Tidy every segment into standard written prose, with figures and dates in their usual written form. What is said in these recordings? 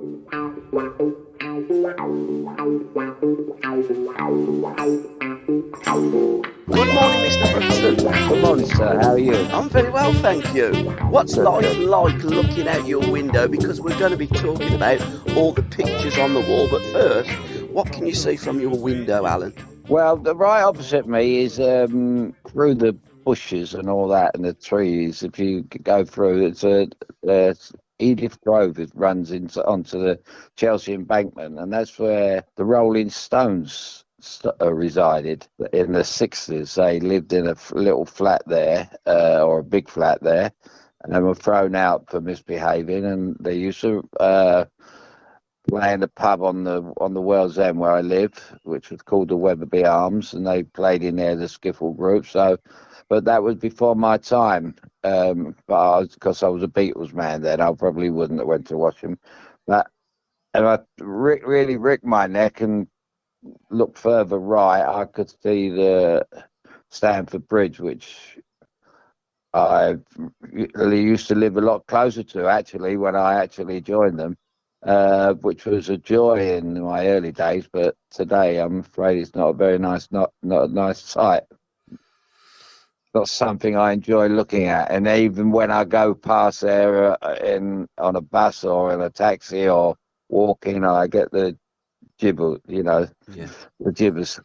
Good morning, Mr. Hudson. Good morning, sir. How are you? I'm very well, thank you. What's Good, life good. like looking out your window? Because we're going to be talking about all the pictures on the wall. But first, what can you see from your window, Alan? Well, the right opposite me is through the bushes and all that and the trees. If you go through, it's Edith Grove. It runs onto the Chelsea Embankment, and that's where the Rolling Stones resided in the 60s. They lived in a little flat there, or a big flat there, and they were thrown out for misbehaving. And they used to play in the pub on the World's End where I live, which was called the Weatherby Arms, and they played in there, the skiffle group. So, but that was before my time. But because I was a Beatles man then, I probably wouldn't have went to watch them. But and I really rigged my neck and looked further right, I could see the Stamford Bridge, which I really used to live a lot closer to actually when I actually joined them. Which was a joy in my early days, but today I'm afraid it's not a very nice, not a nice sight. Not something I enjoy looking at, and even when I go past there on a bus or in a taxi or walking, I get the gibble, Yeah. the gibbers.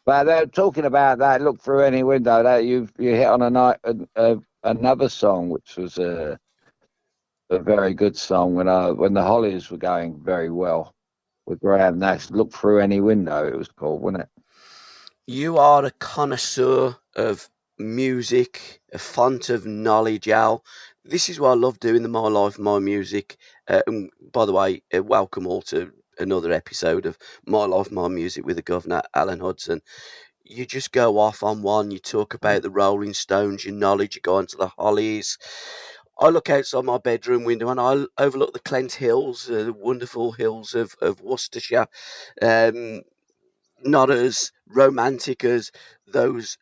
But talking about that, look through any window. That you hit on another song, which was a very good song when the Hollies were going very well with Graham Nash. Look through any window, it was called, wasn't it? You are a connoisseur of music, a font of knowledge, Al. This is what I love doing, the My Life, My Music. And by the way, welcome all to another episode of My Life, My Music with the Governor, Alan Hudson. You just go off on one, you talk about the Rolling Stones, your knowledge, you go into the Hollies. I look outside my bedroom window and I overlook the Clent Hills, the wonderful hills of Worcestershire. Um, Not as romantic as those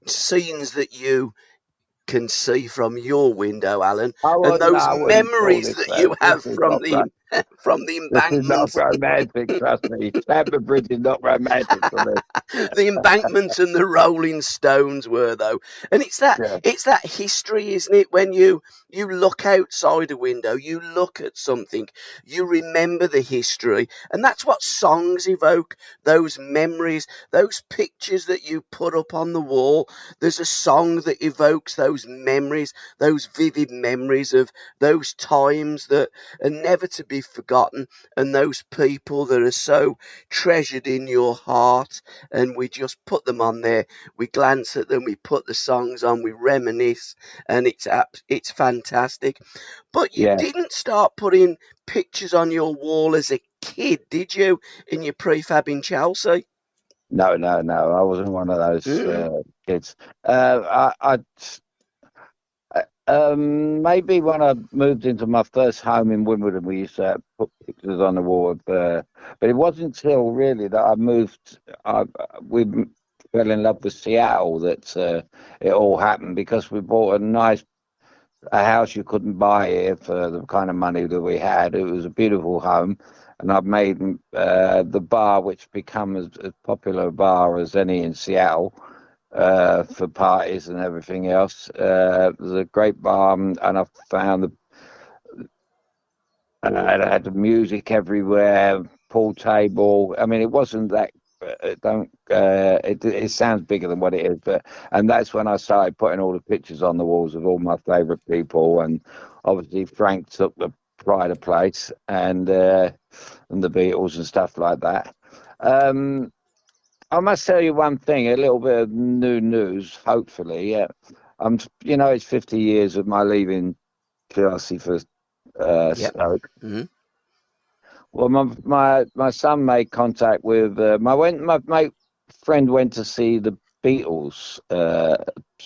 scenes that you can see from your window, Alan, and those I wouldn't call memories this that that. you This have is from not the right. from the This is not embankments. romantic, trust me. Stamford Bridge is not romantic for me. The embankments and the Rolling Stones were though, and Yeah. it's that history, isn't it? When you look outside a window, you look at something, you remember the history, and that's what songs evoke. Those memories, those pictures that you put up on the wall. There's a song that evokes those memories, those vivid memories of those times that are never to be forgotten, and those people that are so treasured in your heart, and we just put them on there. We glance at them, we put the songs on, we reminisce, and it's fantastic. But you Yeah. didn't start putting pictures on your wall as a kid, did you? In your prefab in Chelsea? No, no, no. I wasn't one of those Mm. kids. Maybe when I moved into my first home in Wimbledon, we used to put pictures on the wall but it wasn't until really that I moved. We fell in love with Seattle that it all happened because we bought a house you couldn't buy here for the kind of money that we had. It was a beautiful home, and I've made the bar, which become as popular a bar as any in Seattle for parties and everything else. It was a great bar, and I found it had the music everywhere, pool table. I mean, it wasn't that. It don't. It sounds bigger than what it is, and that's when I started putting all the pictures on the walls of all my favourite people, and obviously Frank took the pride of place, and the Beatles and stuff like that. Um, I must tell you one thing, a little bit of new news, hopefully. Yeah. It's 50 years of my leaving Chelsea for Yep. Stoke. Hmm. Well, my son made contact with my friend went to see the Beatles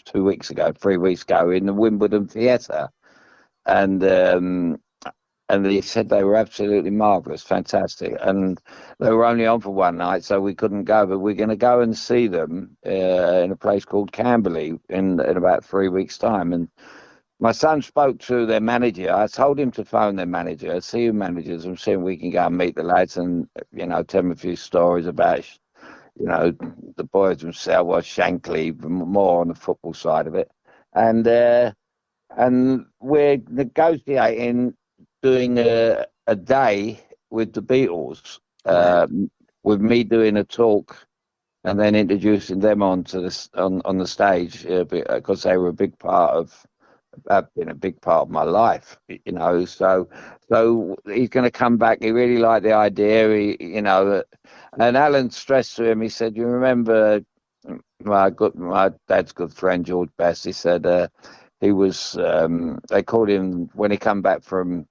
2 weeks ago, 3 weeks ago in the Wimbledon Theatre, and and he said they were absolutely marvellous, fantastic. And they were only on for one night, so we couldn't go. But we're going to go and see them in a place called Camberley in about 3 weeks' time. And my son spoke to their manager. I told him to phone their manager, see who managers, and see if we can go and meet the lads and tell them a few stories about the boys themselves. Was Shankly more on the football side of it, and we're negotiating doing a day with the Beatles, Wow. with me doing a talk and then introducing them onto this on the stage because they were a big part of have been a big part of my life, So he's going to come back. He really liked the idea, and Alan stressed to him. He said, "You remember my dad's good friend George Best?" He said he was. They called him when he come back from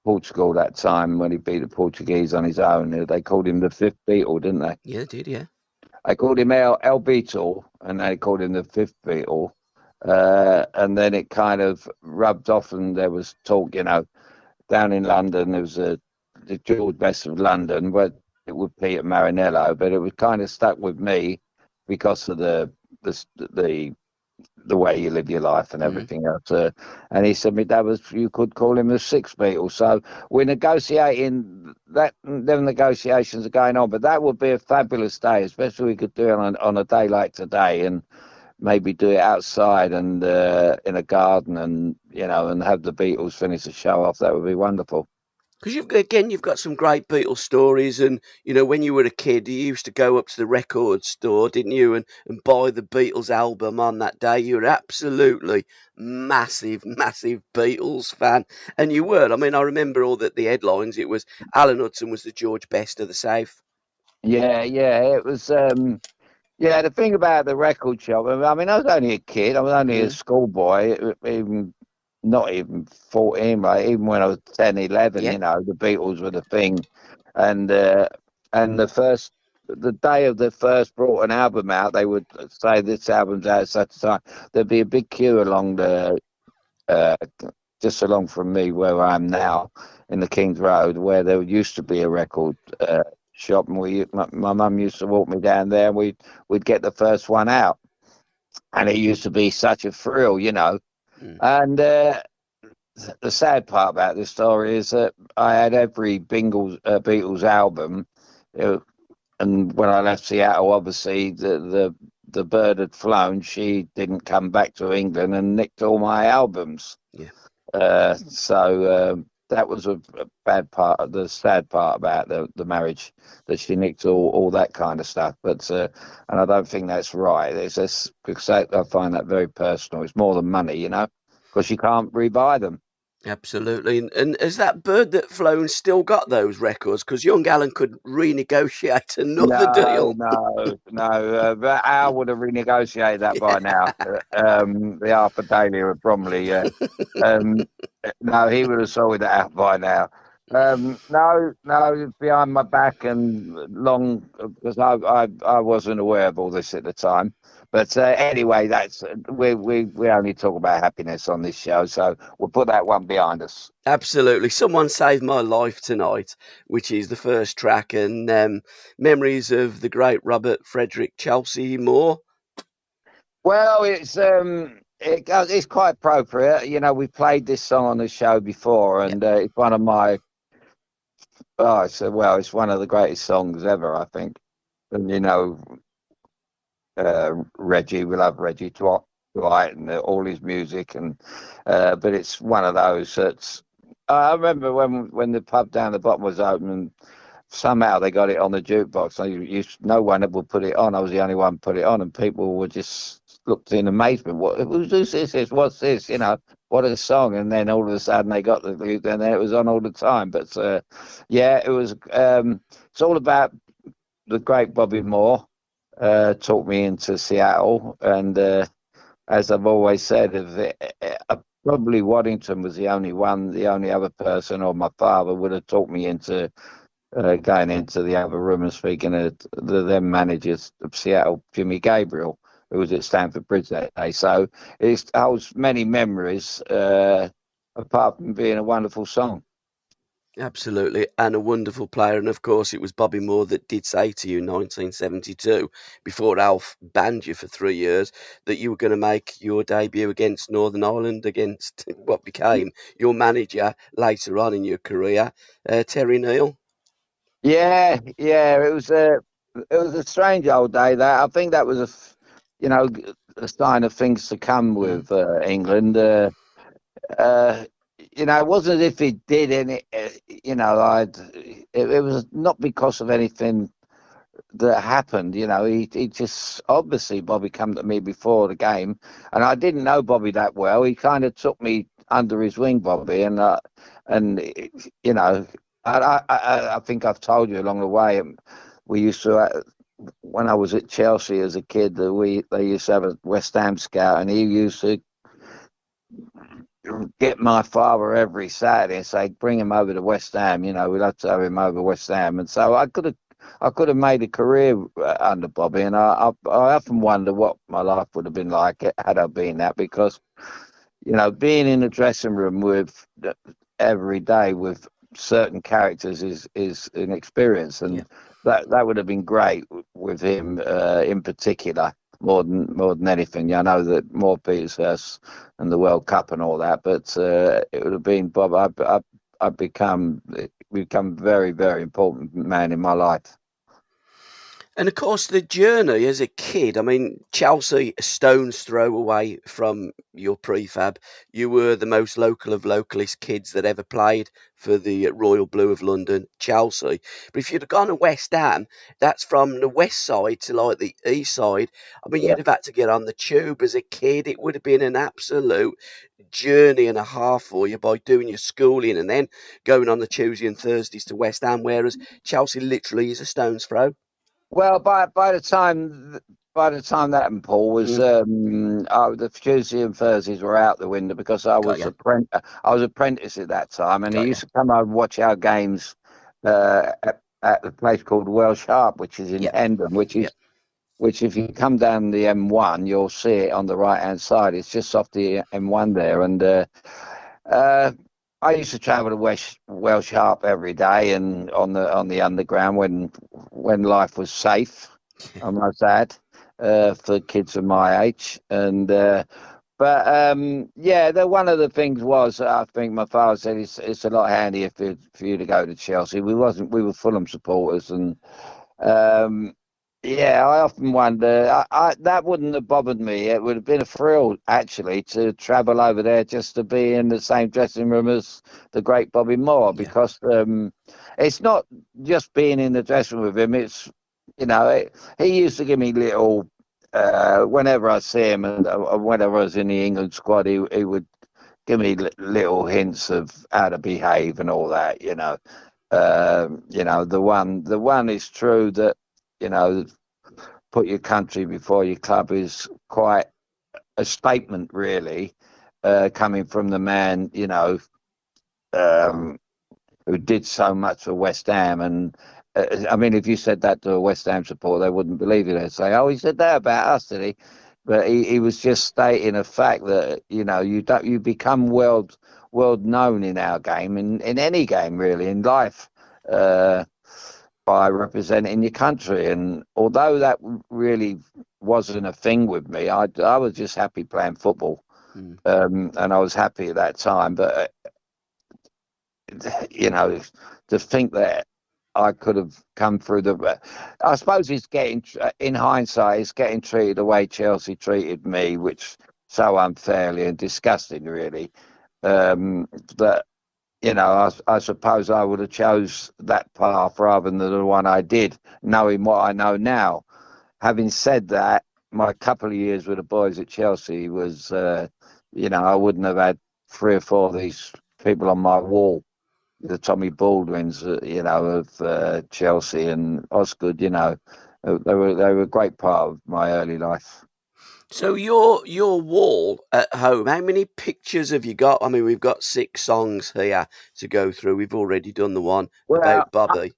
Portugal that time when he beat the Portuguese on his own. They called him the fifth Beatle, didn't they? Yeah, it did. Yeah. They called him El Beatle, and they called him the fifth Beatle. And then it kind of rubbed off, and there was talk, down in London. There was the George Best of London, where it would Peter Marinello, but it was kind of stuck with me because of the the way you live your life and Mm. everything else. And he said, "My dad was, you could call him the sixth Beatle." So we're negotiating that. Them negotiations are going on, but that would be a fabulous day, especially we could do it on a day like today, and maybe do it outside and in a garden, and and have the Beatles finish the show off. That would be wonderful. Because you've got some great Beatles stories, and when you were a kid, you used to go up to the record store, didn't you, and buy the Beatles album on that day. You were absolutely massive, massive Beatles fan, and you were. I mean, I remember all the headlines. It was Alan Hudson was the George Best of the South. Yeah, yeah, it was. Yeah, the thing about the record shop, I mean, I was only a kid. I was only a Mm, schoolboy, even not even 14, right? Even when I was 10, 11, yeah, the Beatles were the thing. And the day of the first brought an album out, they would say this album's out at such a time. There'd be a big queue along uh, just along from me where I am now in the King's Road, where there used to be a record shop, and my mum used to walk me down there, and we'd get the first one out, and it used to be such a thrill. mm, And the sad part about this story is that I had every Beatles album, uh, and when I left Seattle, obviously the bird had flown. She didn't come back to England and nicked all my albums. yeah. So that was a bad part, of the sad part about the marriage, that she nicked all that kind of stuff. But and I don't think that's right. It's just because I find that very personal. It's more than money, because you can't rebuy them. Absolutely. And has that bird that flown still got those records? Because young Alan could renegotiate another No, deal. no, no. But Al would have renegotiated that by now. The Arthur Daly of Bromley, yeah. Um, no, he would have sorted that out by now. No, no, behind my back and long, because I wasn't aware of all this at the time. But anyway, that's we only talk about happiness on this show, so we'll put that one behind us. Absolutely. Someone Saved My Life Tonight, which is the first track, and memories of the great Robert Frederick Chelsea Moore. Well, it's quite appropriate. We played this song on the show before, Yeah. and it's one of my it's one of the greatest songs ever, I think. And Reggie, we love Reggie Dwight and all his music, and but it's one of those that's. I remember when the pub down the bottom was open, and somehow they got it on the jukebox. No one would put it on. I was the only one put it on, and people were just looked in amazement. Who's this? What's this? What a song! And then all of a sudden they got and then it was on all the time. But yeah, it was. It's all about the great Bobby Moore. Talked me into Seattle, and as I've always said, probably Waddington was the only other person, or my father would have talked me into going into the other room and speaking to the then managers of Seattle, Jimmy Gabriel, who was at Stamford Bridge that day. So it holds many memories, apart from being a wonderful song. Absolutely, and a wonderful player. And of course, it was Bobby Moore that did say to you in 1972, before Alf banned you for 3 years, that you were going to make your debut against Northern Ireland against what became your manager later on in your career, Terry Neal. Yeah. It was a strange old day. That I think that was you know, a sign of things to come Mm, with England. Uh, it wasn't as if he did any. It was not because of anything that happened. He just obviously Bobby come to me before the game, and I didn't know Bobby that well. He kind of took me under his wing, Bobby, and you know, I think I've told you along the way. We used to when I was at Chelsea as a kid, they used to have a West Ham scout, and he used to get my father every Saturday and say, bring him over to West Ham. We'd love to have him over West Ham. And so I could have made a career under Bobby, and I often wonder what my life would have been like had I been that, because being in the dressing room with every day with certain characters is an experience, yeah. and that would have been great with him in particular, more than anything. I know that more Peter's and the World Cup and all that, but it would have been Bob. I've become very, very important man in my life. And of course, the journey as a kid, I mean, Chelsea, a stone's throw away from your prefab. You were the most local of localist kids that ever played for the Royal Blue of London, Chelsea. But if you'd have gone to West Ham, that's from the west side to like the east side. I mean, Yeah. you'd have had to get on the tube as a kid. It would have been an absolute journey and a half for you by doing your schooling and then going on the Tuesday and Thursdays to West Ham, whereas Chelsea literally is a stone's throw. Well, by the time that happened, Paul, was Mm, the Tuesday and Thursdays were out the window, because got ya. I was apprentice at that time, and he Got used you. to come over and watch our games at the place called Welsh Harp, which is in Yeah. Hendon, Yeah. which if you come down the M1, you'll see it on the right hand side. It's just off the M1 there, and uh, I used to travel to Welsh Harp every day, and on the underground when life was safe, I must add, for kids of my age. And but yeah, one of the things was, I think my father said, it's a lot handier for you to go to Chelsea. We were Fulham supporters, and um, yeah, I often wonder. That wouldn't have bothered me. It would have been a thrill, actually, to travel over there just to be in the same dressing room as the great Bobby Moore, Yeah. because it's not just being in the dressing room with him. It's he used to give me little whenever I see him, and whenever I was in the England squad, he would give me little hints of how to behave and all that. The one is true that you know put your country before your club is quite a statement, really, coming from the man um, who did so much for West Ham. And I mean, if you said that to a West Ham supporter, they wouldn't believe you. They'd say, "Oh, he said that about us, did he?" But he was just stating a fact that you become world known in our game, in any game really, in life. Uh, by representing your country. And although that really wasn't a thing with me, I was just happy playing football, Mm. and I was happy at that time. But you know, to think that I could have come through I suppose it's in hindsight, it's getting treated the way Chelsea treated me, which so unfairly and disgusting, really. That I suppose I would have chose that path rather than the one I did, knowing what I know now. Having said that, my couple of years with the boys at Chelsea was, I wouldn't have had three or four of these people on my wall, the Tommy Baldwins, of Chelsea and Osgood. They were a great part of my early life. So your wall at home, how many pictures have you got? I mean, we've got 6 songs here to go through. We've already done the one Well, about Bobby.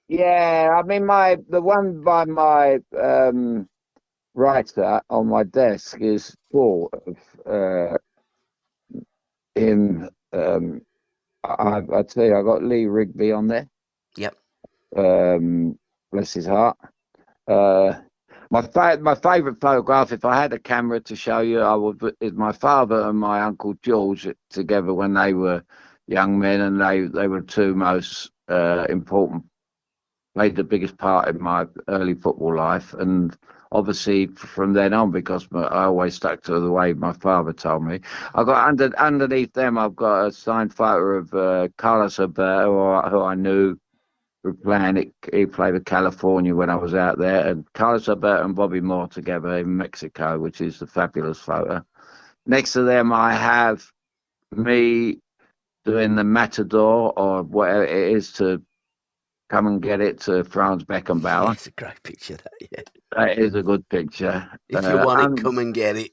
yeah, I mean, the one by my writer on my desk is full of him. I tell you, I got Lee Rigby on there. Yep. Bless his heart. Uh, my favourite photograph, if I had a camera to show you, is my father and my uncle George together when they were young men, and they were the two most important, played the biggest part in my early football life, and obviously from then on, because I always stuck to the way my father told me. I got underneath them. I've got a signed photo of Carlos Alberto, who I knew were playing it. He played with California when I was out there, and Carlos Alberto and Bobby Moore together in Mexico, which is a fabulous photo. Next to them, I have me doing the Matador or whatever it is to come and get it to Franz Yeah, Beckenbauer. it's a great picture, that, yeah. That is a good picture. If you want it, And come and get it.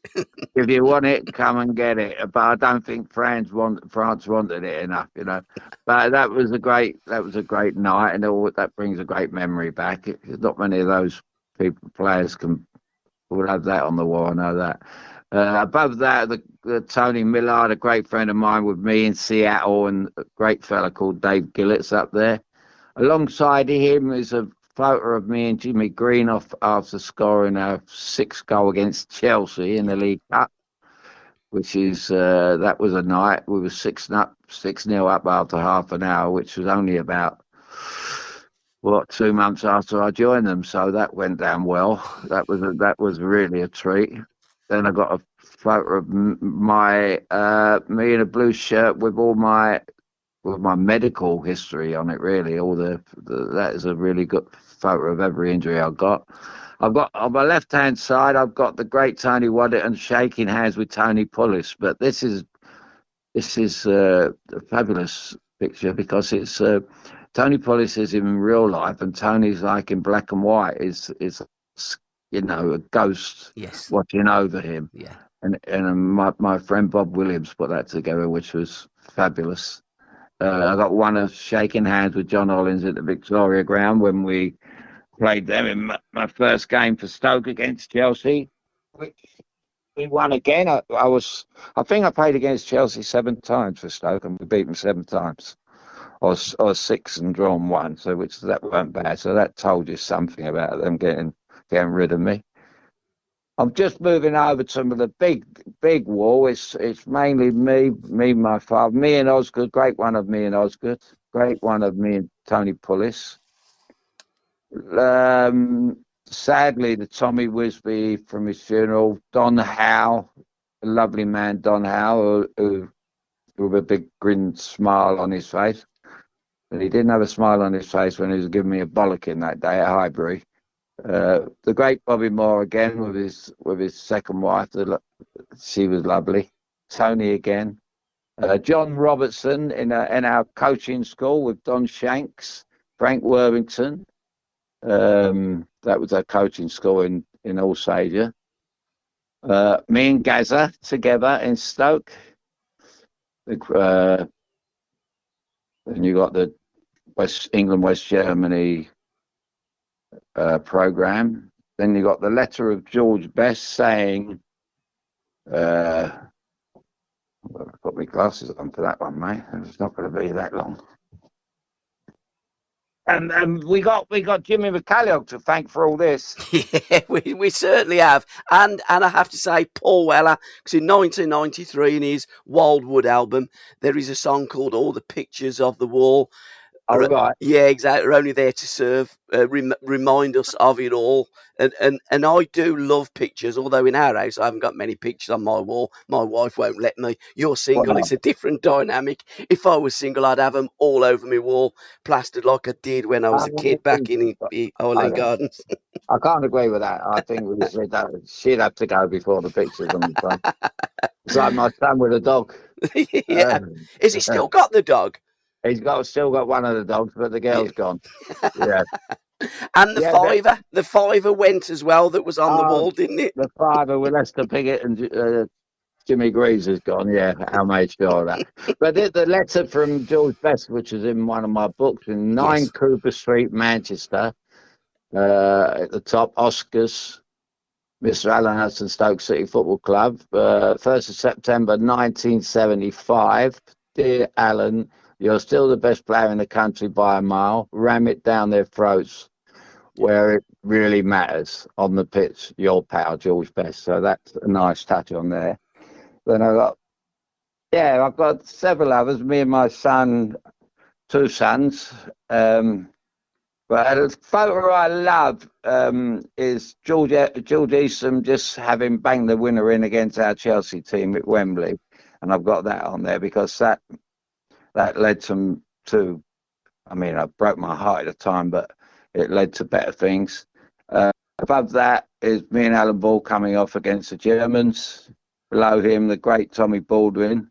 if you want it, come and get it. But I don't think France wanted it enough, you know. But that was a great night, and that brings a great memory back. Not many of those players would have that on the wall. I know that. Above that, the Tony Millard, a great friend of mine, with me in Seattle, and a great fella called Dave Gillett's up there. Alongside him is a photo of me and Jimmy Green after scoring our sixth goal against Chelsea in the Yeah. League Cup, which is that was a night we were 6-0 up after half an hour, which was only about 2 months after I joined them, so that went down well. That was really a treat. Then I got a photo of my me in a blue shirt with my medical history on it. Really, that is a really good photo of every injury I've got. I've got on my left hand side, I've got the great Tony Waddington shaking hands with Tony Pulis. But this is a fabulous picture because it's Tony Pulis is in real life, and Tony's like in black and white. Is a ghost Yes. watching over him. Yeah. And my friend Bob Williams put that together, which was fabulous. I got one of shaking hands with John Hollins at the Victoria Ground when we played them in my first game for Stoke against Chelsea, which we won again. I think I played against Chelsea 7 times for Stoke, and we beat them 7 times, or 6 and drawn 1. So that weren't bad. So that told you something about them getting rid of me. I'm just moving over to the big wall. It's mainly my father, me and Osgood. Great one of me and Osgood. Great one of me and Tony Pulis. Sadly, the Tommy Wisby from his funeral. Don Howe, a lovely man, Don Howe, who with a big grin smile on his face. But he didn't have a smile on his face when he was giving me a bollocking that day at Highbury. The great Bobby Moore again with his second wife. She was lovely. Tony again. John Robertson in our coaching school with Don Shanks, Frank Worthington. That was our coaching school in Alsager. Me and Gaza together in Stoke. And you got the West Germany program. Then you got the letter of George Best saying, I've got my glasses on for that one, mate. It's not going to be that long. And we got Jimmy McCalliog to thank for all this. Yeah, we certainly have. And I have to say, Paul Weller, because in 1993, in his Wildwood album, there is a song called All the Pictures of the Wall. Oh, right. Yeah, exactly. We're only there to serve, remind us of it all. And I do love pictures, although in our house I haven't got many pictures on my wall. My wife won't let me. You're single, Wow. it's a different dynamic. If I was single, I'd have them all over my wall, plastered like I did when I was a kid back in Island Gardens. I can't agree with that. I think she'd have to go before the pictures on the front. It's like my son with a dog. Yeah. Has he still got the dog? He's still got one of the dogs, but the girl's gone. Yeah. And Yeah, the fiver went as well, that was on the uh, wall, didn't it? the father with Lester Piggott and Jimmy Greaves is gone. Yeah, I made sure of that. But the letter from George Best, which is in one of my books, in 9 Yes. Cooper Street, Manchester, at the top, Oscars, Mr. Alan Hudson, Stoke City Football Club, 1st of September 1975. Dear Alan, You're still the best player in the country by a mile. Ram it down their throats where it really matters on the pitch. Your pal, George Best. So that's a nice touch on there. Then I've got several others. Me and my son, two sons. But a photo I love is George Eastham just having banged the winner in against our Chelsea team at Wembley, and I've got that on there because that led to. I mean, I broke my heart at the time, but it led to better things. Above that is me and Alan Ball coming off against the Germans. Below him, the great Tommy Baldwin,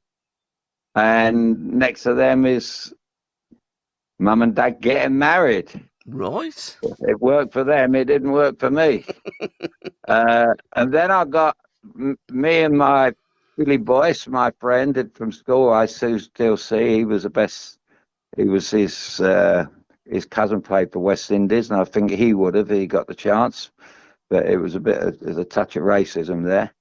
and next to them is Mum and Dad getting married. Right. It worked for them. It didn't work for me. And then I got me and my Billy Boyce, my friend from school. I still see he was the best. He was his cousin played for West Indies, and I think he would have if he got the chance. But it was there's a touch of racism there.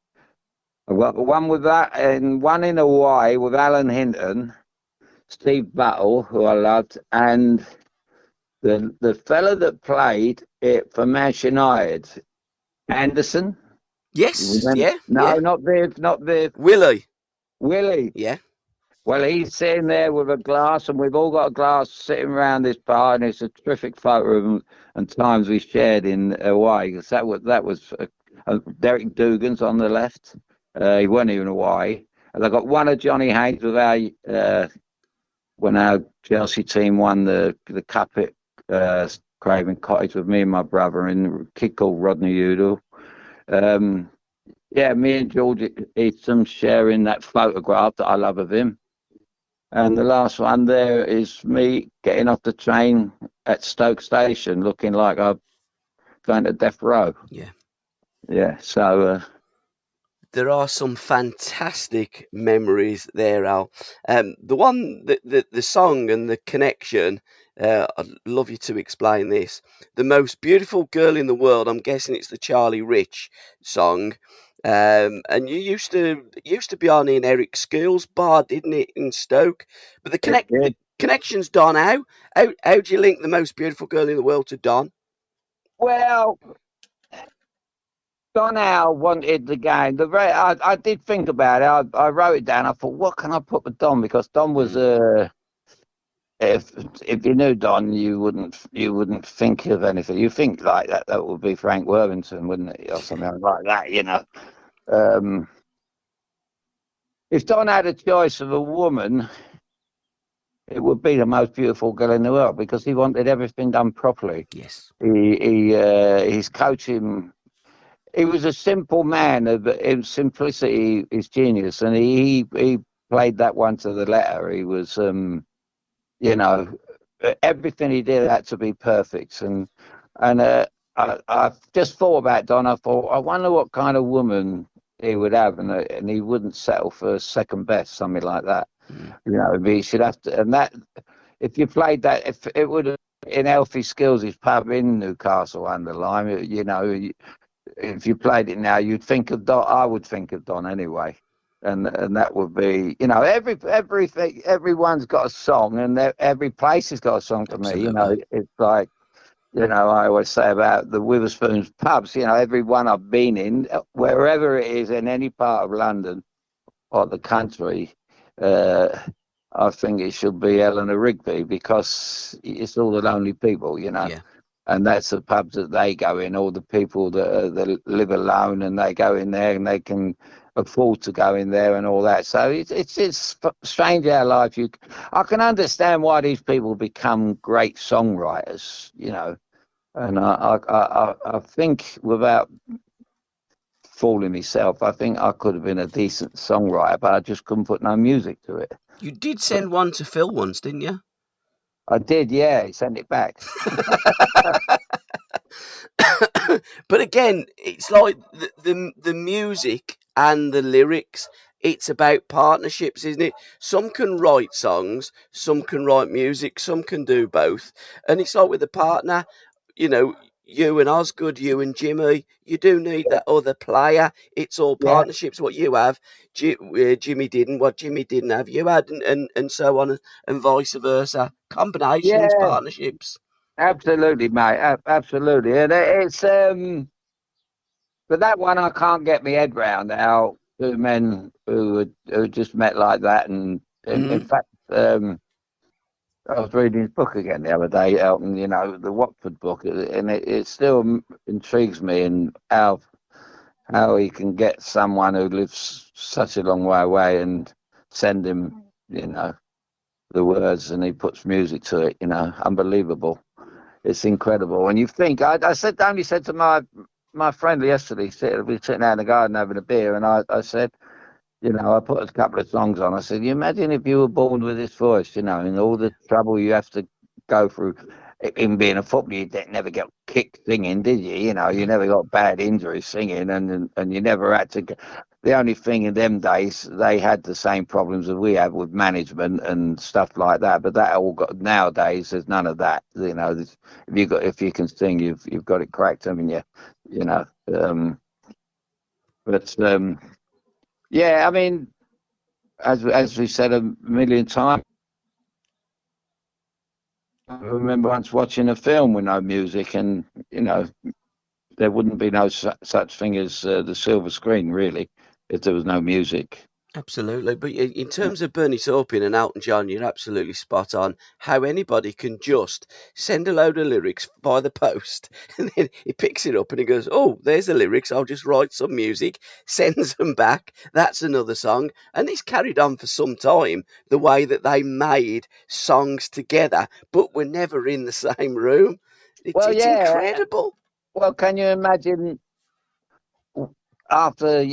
I've got one with that, and one in Hawaii with Alan Hinton, Steve Battle, who I loved, and the fella that played it for Manchester United, Anderson. Yes. Yeah. No, Yeah. not Viv, not Viv. Willie. Willie. Yeah. Well, he's sitting there with a glass, and we've all got a glass sitting around this bar, and it's a terrific photo of him and times we shared in Hawaii. Because that was Derek Dugan's on the left. He wasn't even Hawaii. And I got one of Johnny Haynes with when our Chelsea team won the cup at Craven Cottage with me and my brother and a kid called Rodney Udall. Yeah, me and George Eastham sharing that photograph that I love of him. And the last one there is me getting off the train at Stoke Station looking like I'm going to death row. Yeah. Yeah, so There are some fantastic memories there, Al. The one, the song and the connection. I'd love you to explain this. The most beautiful girl in the world. I'm guessing it's the Charlie Rich song. And you used to be on in Eric School's bar, didn't it, in Stoke? But the connection's Don. How do you link the most beautiful girl in the world to Don? well, Don Howe wanted the game. I did think about it. I wrote it down. I thought, what can I put with Don? Because Don was if you knew Don, you wouldn't think of anything. You think like that would be Frank Worthington, wouldn't it, or something like that? If Don had a choice of a woman, it would be the most beautiful girl in the world because he wanted everything done properly. Yes. His coaching. He was a simple man. In simplicity is genius, and he played that one to the letter. He was, everything he did had to be perfect. I just thought about Don. I thought, I wonder what kind of woman he would have, and he wouldn't settle for second best, something like that. He should have to. And that, if you played that, if it would have in Healthy Skills, his pub in Newcastle under Lyme, if you played it now, you'd think of Don. I would think of Don anyway, and that would be, everything. Everyone's got a song, and every place has got a song for Absolutely. me. It's like, I always say about the Witherspoons pubs. Every one I've been in, wherever it is in any part of London or the country, I think it should be Eleanor Rigby because it's all the lonely people, Yeah. and that's the pubs that they go in. All the people that live alone and they go in there and they can afford to go in there and all that. So it's strange how life I can understand why these people become great songwriters, and I think without fooling myself, I think I could have been a decent songwriter, but I just couldn't put no music to it. You did send one to Phil once, didn't you? I did, yeah. He sent it back. But again, it's like the music and the lyrics. It's about partnerships, isn't it? Some can write songs, some can write music, some can do both. And it's like with a partner, you know, you and Osgood, you and Jimmy. You do need that other player. It's all Yeah, partnerships. What you have, Jimmy didn't. What Jimmy didn't have, you had, and so on, and vice versa. Combinations, yeah, partnerships. absolutely, mate. Absolutely, and it's but that one I can't get my head round how two men who just met like that, and in Mm, fact, I was reading his book again the other day, Elton. You know, the Watford book, and it still intrigues me, and how he can get someone who lives such a long way away and send him, you know, the words, and he puts music to it. You know, unbelievable. It's incredible. And you think I only said to my friend yesterday, we were sitting out in the garden having a beer, and I said, you know, I put a couple of songs on. I said, you imagine if you were born with this voice, you know, and all the trouble you have to go through. In being a footballer, you never get kicked singing, did you? You know, you never got bad injuries singing, and you never had to. The only thing in them days, they had the same problems that we have with management and stuff like that. But that all got nowadays. There's none of that. You know, if you can sing, you've got it cracked, haven't you? You know. But yeah, I mean, as we said a million times, I remember once watching a film with no music, and you know, there wouldn't be no such thing as the silver screen, really, if there was no music. absolutely. But in terms of Bernie Taupin and Elton John, you're absolutely spot on. How anybody can just send a load of lyrics by the post, and then he picks it up and he goes, "Oh, there's the lyrics. I'll just write some music." Sends them back. That's another song, and it's carried on for some time. The way that they made songs together, but were never in the same room. Well, It's yeah. incredible. Well, can you imagine after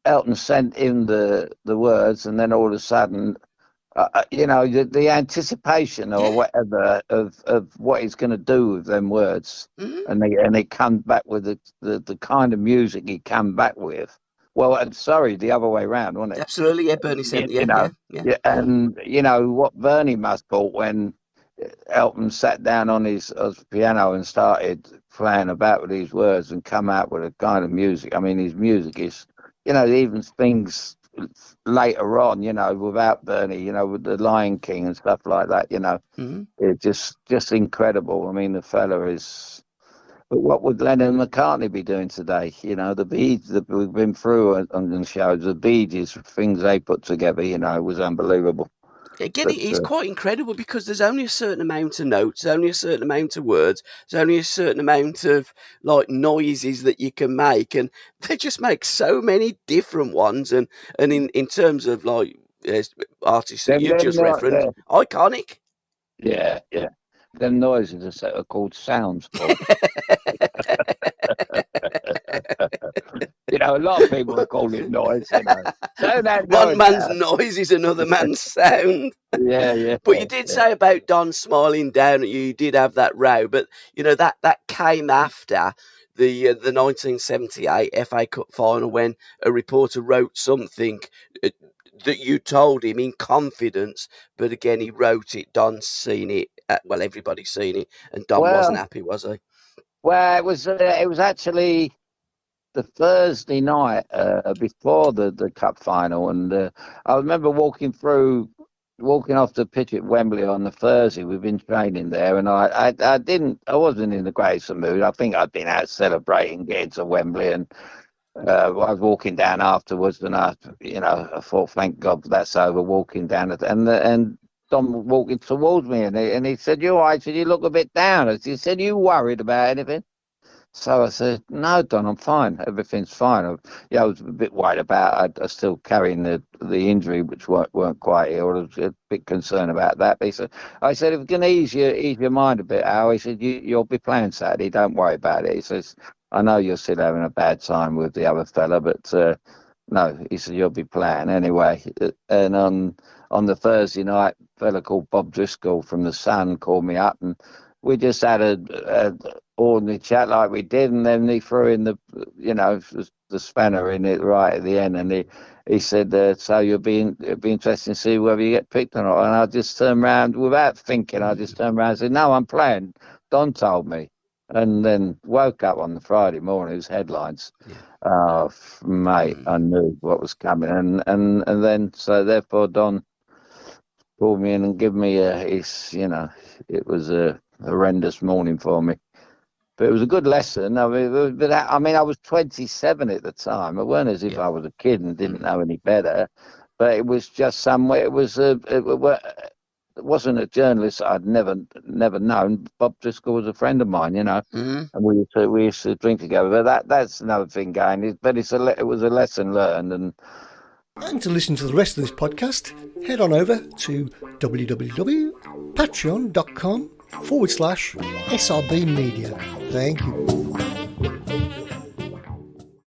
Elton sent in the words, and then all of a sudden, you know, the anticipation or Yeah. whatever of what he's going to do with them words, Hmm. and he come back with the kind of music he come back with. Well, I'm sorry, the other way around, wasn't it? Absolutely. Yeah. Bernie sent. You Yeah. know, Yeah. Yeah. yeah, and you know what Bernie must thought when Elton sat down on his piano and started playing about with these words and come out with a kind of music. I mean, his music is, you know, even things later on, you know, without Bernie, you know, with the Lion King and stuff like that, you know, Hmm. it's just incredible. I mean, the fella is. But what would Lennon and McCartney be doing today? You know, the beads that we've been through on the shows, the beads, things they put together, you know, it was unbelievable. Again, But it's quite incredible because there's only a certain amount of notes, there's only a certain amount of words, there's only a certain amount of like noises that you can make, and they just make so many different ones. And in terms of like artists that you've just referenced, iconic. yeah, yeah. Them noises are called sounds, Paul. You know, a lot of people would call it noise, you know. Turn that One noise man's down. noise is another man's sound. Yeah, yeah, But you did yeah. say about Don smiling down at you. You did have that row, but you know that came after the 1978 FA Cup final when a reporter wrote something uh, that you told him in confidence. But again, he wrote it. Don's seen it. Well, everybody's seen it, and Don wasn't Well, happy, was he? well, it was actually the Thursday night before the cup final, and I remember walking off the pitch at Wembley on the Thursday. We've been training there, and I wasn't in the greatest of mood. I think I'd been out celebrating getting to Wembley, and I was walking down afterwards, and I thought, thank God that's over. Walking down, and Tom walking towards me, and he said, "You all right?" I said, "You look a bit down." He said, "You worried about anything?" So I said, "No, Don, I'm fine. Everything's fine." I was a bit worried about. I was still carrying the injury, which weren't quite ill. I was a bit concerned about that. But he said, "I said, if you can ease your mind a bit, Al," he said, you'll be playing Saturday. Don't worry about it." He says, "I know you're still having a bad time with the other fella, but no," he said, "you'll be playing anyway." And on the Thursday night, a fella called Bob Driscoll from the Sun called me up, and we just had a ordinary chat like we did, and then he threw in the spanner in it right at the end, and he said, "So it'll be interesting to see whether you get picked or not." And I just turned around without thinking. I just turned around and said, "No, I'm playing. Don told me." And then woke up on the Friday morning, it was headlines. Yeah. Oh, mate, I Mm. knew what was coming. And then, so therefore, Don pulled me in and gave me it was a horrendous morning for me. But it was a good lesson. I was 27 at the time. It weren't as if Yeah. I was a kid and didn't Mm. know any better. But it was just somewhere. It wasn't a journalist I'd never known. Bob Driscoll was a friend of mine, Mm. and we used to drink together. But that's another thing going. But it was a lesson learned, and And to listen to the rest of this podcast, head on over to www.patreon.com/SRB Media. Thank you.